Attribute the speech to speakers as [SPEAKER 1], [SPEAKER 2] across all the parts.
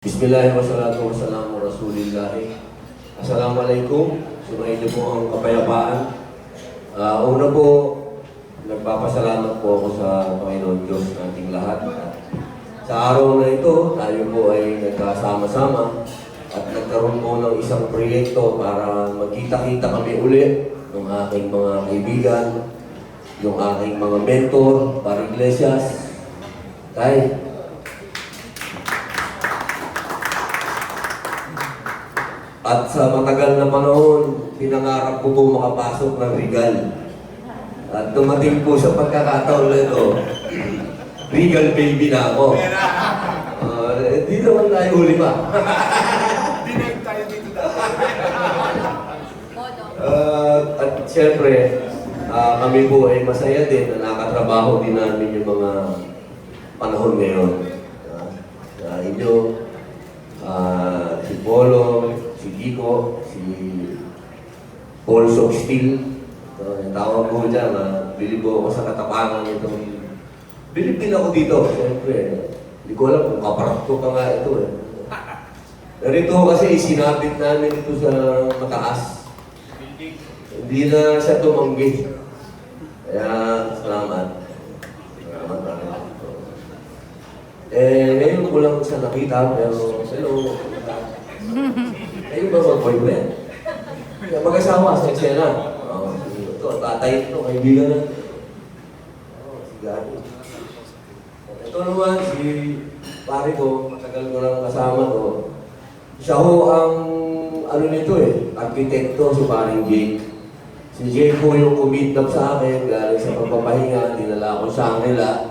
[SPEAKER 1] Bismillahirrahmanirrahim. Wassalamu rasulillahi. Assalamualaikum. Sumayin niyo po ang kapayapaan. Una po, nagpapasalamat po ako sa Panginoon Diyos ng ating lahat. Sa araw na ito, tayo po ay nagkasama-sama at nagkaroon po ng isang proyekto para magkita-kita kami uli ng aking mga kaibigan, yung aking mga mentor, para Iglesias. At sa matagal na panahon, pinangarap ko po makapasok ng Regal. At dumating po sa pagkakataon na ito, Regal baby na ako. Di naman tayo huli pa.
[SPEAKER 2] Dinag tayo dito
[SPEAKER 1] At siyempre, kami po ay masaya din na nakatrabaho din namin yung mga panahon ngayon. Sa inyo, si Polo, si Kiko, si Paul Sogstil. Tawag ko dyan, bilib ko ako sa katapangan itong... Bilib din ako dito, siyempre. Hindi ko alam kung kaparakto pa nga ito eh. Narito kasi isinabit namin ito sa mataas. Hindi na siya tumanggi. Kaya, salamat. Salamat. Ngayon ko lang siya nakita, pero hello. Ayun ba mag-boyfriend? Mag-asawa sa eksena. Ito, tatay ito, kaibigan na. Si Gani. Ito naman, si pare ko, matagal ko lang kasama to. Siya ho ang, ano nito eh, arkitekto, si paring Jake. Si Jake po yung kumidnap sa akin, galing sa pagpapahinga, dinala ko sa kanila.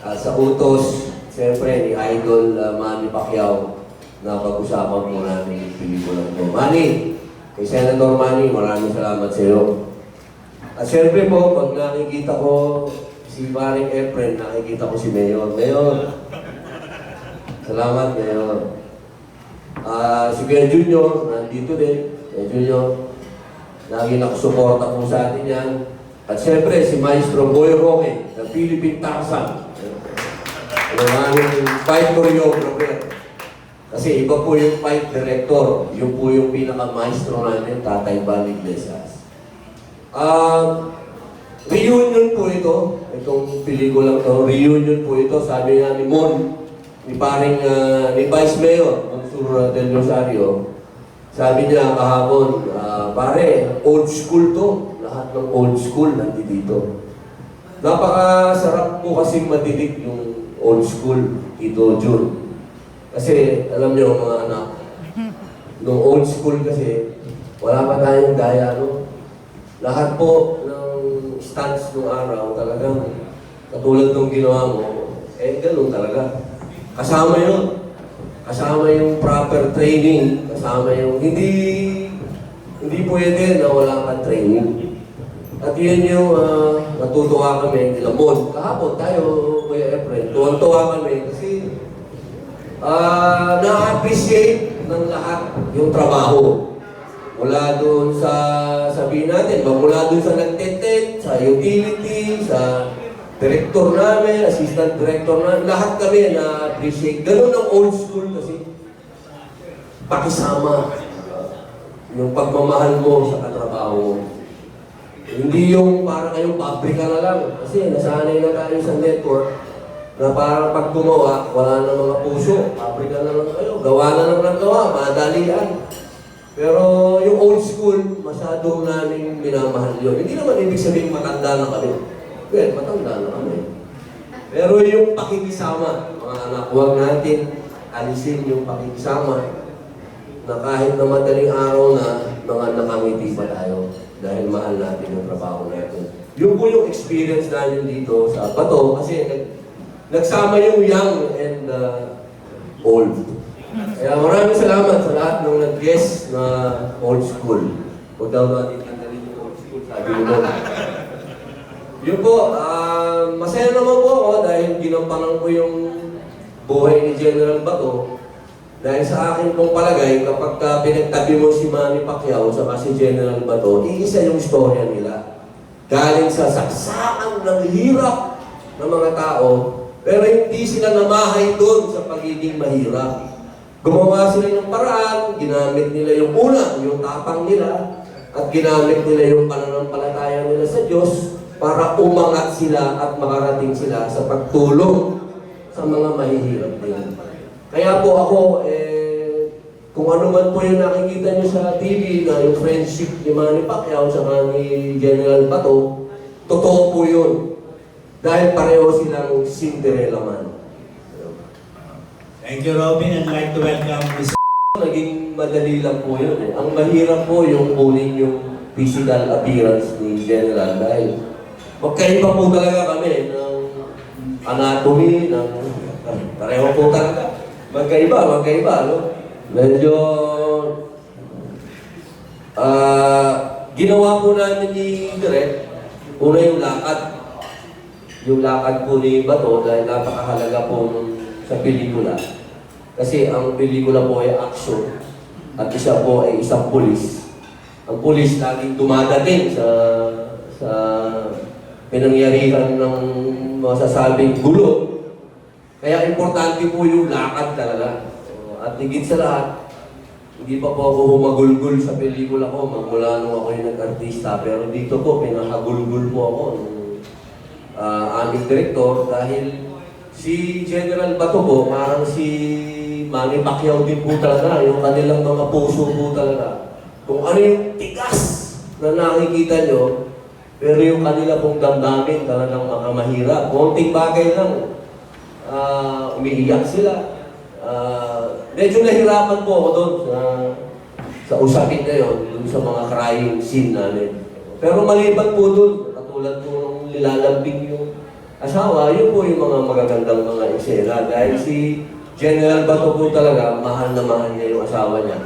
[SPEAKER 1] At sa utos, siyempre, ni Idol Manny Pacquiao, na pag-usapan po namin yung pelikulang ito. Manny, kay Senator Manny, maraming salamat sa iyo. At siyempre po, pag nakikita ko si paring Efren, nakikita ko si Mayor. Mayor, salamat Mayor. Si Kuya Junior, nandito din. Kuya Junior, lagi nakasuporta po sa atin yan. At siyempre, si Maestro Boy Roque, ng Philippine Tarzan. Yung aming fight choreographer. Kasi iba po yung fight director. Yung po yung pinaka-maestro namin, Tatay Bal Iglesias. Reunion po ito. Itong pelikulang to. Reunion po ito. Sabi nga ni Mon, ni paring, ni Vice Mayor, Mansur Del Rosario. Sabi niya kahapon, pare, old school to. Lahat ng old school nandito dito. Napakasarap po kasing madidig yung old school, Tito Jun. Kasi, alam niyo mga anak, nung old school kasi, wala pa tayong gaya, no? Lahat po ng stunts nung araw, talagang katulad nung ginawa mo, ganun talaga. Kasama yun. Kasama yung proper training, kasama yung hindi pwede na wala kang training. At yun yung natutuwa kami nila Mon. Kahapon tayo, Kuya Efren, tuwang-tuwa kami kasi na-appreciate ng lahat yung trabaho. Mula doon sa, sabihin natin, mula doon sa nagtetet, sa utility, sa director namin, assistant director namin, lahat kami na-appreciate. Ganun ang old school kasi. Pakisama. Yung pagmamahal mo sa katrabaho. Hindi yung para kayong pabrika na lang. Kasi nasanay na tayo sa network na parang pag gumawa, wala na mga puso. Pabrika na lang kayo. Gawa na lang ng gawa. Madalian. Pero yung old school, masyado namin minamahal yun. Hindi naman ibig sabihin matanda na kami. Well, matanda na kami. Pero yung pakikisama, mga anak, huwag natin alisin yung pakikisama na kahit na madaling araw na, mga nakangiti pa tayo dahil mahal natin yung trabaho natin. Yung po yung experience natin dito sa Bato kasi nagsama yung young and old. Kaya maraming salamat sa lahat ng nag-guest na old school. Huwag daw natin tanggalin yung old school, sabi mo doon. Yun po, masaya naman po ako dahil ginampanan ko yung buhay ni General Bato. Dahil sa akin pong palagay, kapag pinagtabi mo si Manny Pacquiao sa si General Bato, iisa yung istorya nila. Galing sa saksakan ng hirap ng mga tao, Pero hindi sila namahay doon sa pagiging mahirap. Gumawa sila ng paraan, ginamit nila yung una, yung tapang nila, at ginamit nila yung pananampalataya nila sa Diyos para umangat sila at makarating sila sa pagtulong sa mga mahihirap din. Kaya po ako, kung ano man po yung nakikita nyo sa TV na yung friendship ni Manny Pacquiao sa ni General Bato, totoo po yun. Dahil pareho silang Cinderella man.
[SPEAKER 3] Thank you, Robin. I'd like to welcome Ms.
[SPEAKER 1] Naging madali lang po yun eh. Ang mahirap po yung kunin yung physical appearance ni General dahil magkaiba po talaga kami ng anatomy, ng pareho po talaga. Magkaiba, no? Medyo ginawa po namin ni Direk, una yung lakad. Yung lakad po ni Bato dahil napakahalaga po sa pelikula. Kasi ang pelikula po ay action at isa po ay isang pulis. Ang pulis laging dumadating sa pinangyarihan ng masasabing gulo. Kaya importante po yung lakad talaga. At higit sa lahat, hindi pa po ako humagulgul sa pelikula ko magmula nung ako yung nag-artista. Pero dito po, pinakagulgul po ako nung aming direktor dahil si General Bato po, parang si Manny Pacquiao din po talaga, yung kanilang mga puso po talaga. Kung ano yung tigas na nakikita nyo, pero yung kanila pong damdamin talagang makamahirap. Konting bagay lang, umiiyak sila. Medyo nahirapan po ako doon sa usapin na yun, doon sa mga crying scene namin. Pero maliban po doon, katulad po ng nilalambing yung asawa, yun po yung mga magagandang mga eksena. Dahil si General Bato po talaga, mahal na mahal niya yung asawa niya.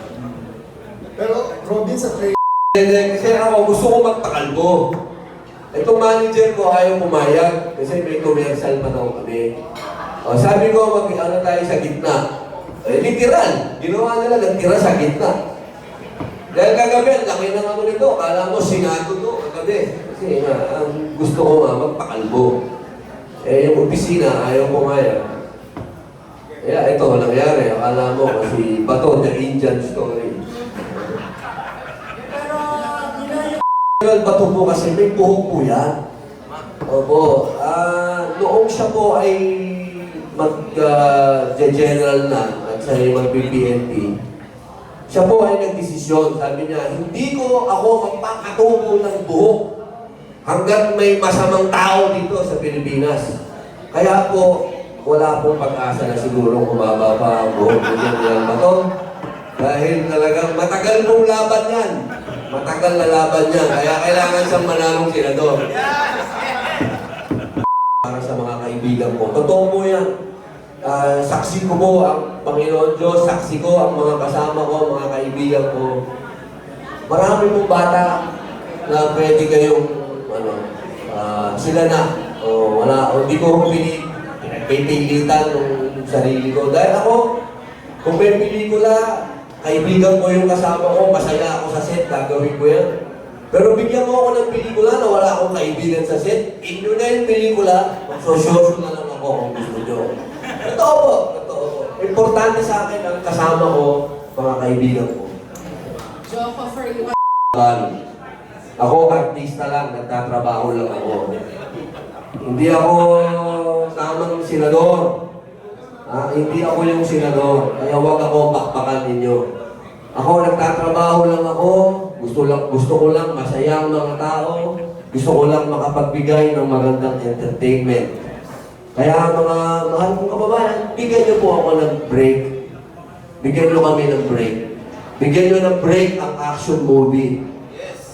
[SPEAKER 2] Pero Robin sa trailer,
[SPEAKER 1] Kasi ako, gusto ko magpakalbo. Itong manager ko ayaw pumayag kasi may commercial pa daw kami. O, sabi ko, ano tayo sa gitna. Literal, ginawa nila, nagtira sa gitna. Dahil kagabi, ang laki ng ano nito, kala mo sinado to kagabi. Kasi ang gusto ko magpakalbo. Yung opisina, ayaw pumayag. Kaya ito, nangyari. Akala mo kasi Bato, the Indian story. General Bato po kasi may buhok po yan. Opo. Noong siya po ay mag-general na at siya ay mag-PNP, siya po ay nagdesisyon. Sabi niya, hindi ko ako magpakatubo ng buhok hanggang may masamang tao dito sa Pilipinas. Kaya po, wala pong pag-asa na siguro kumaba pa ang buhok ni General Bato. Dahil talagang matagal pong laban yan. Matagal na laban niya. Kaya kailangan siyang manalong senador. Para sa mga kaibigan ko. Totoo po yan. Saksi ko po ang Panginoon Diyos. Saksi ko ang mga kasama ko, mga kaibigan ko. Marami pong bata na pwede kayong sila na. Hindi ko pinagpipilitan ng sarili ko. Dahil ako, kung may pelikula, kaibigan ko yung kasama ko, masaya ako sa set, gagawin ko yan. Pero bigyan mo ako ng pelikula na wala akong kaibigan sa set, inyo na yung pelikula, magsosyoso na lang ako kung gusto nyo. Totoo po, totoo po. Importante sa akin ang kasama ko, mga kaibigan ko.
[SPEAKER 4] Joke for you.
[SPEAKER 1] Ako, artista lang, nagtatrabaho lang ako. Hindi ako tamang senador. Hindi ako yung senador, kaya huwag ako pakpakan ninyo. Ako, nagtatrabaho lang ako, gusto ko lang masaya ang mga tao, gusto ko lang makapagbigay ng magandang entertainment. Kaya mga mahal kong kababayan, bigyan niyo po ako ng break. Bigyan niyo kami ng break. Bigyan niyo ng break ang action movie.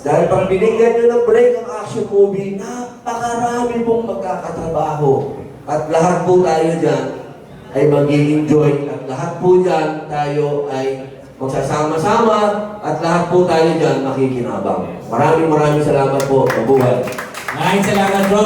[SPEAKER 1] Dahil pag binigyan niyo ng break ang action movie, napakarami pong magkakatrabaho. At lahat po tayo dyan ay mag-i-enjoy at lahat po dyan tayo ay magsasama-sama at lahat po tayo dyan makikinabang. Maraming salamat po. Mabuhay.
[SPEAKER 3] Maraming salamat, Robin.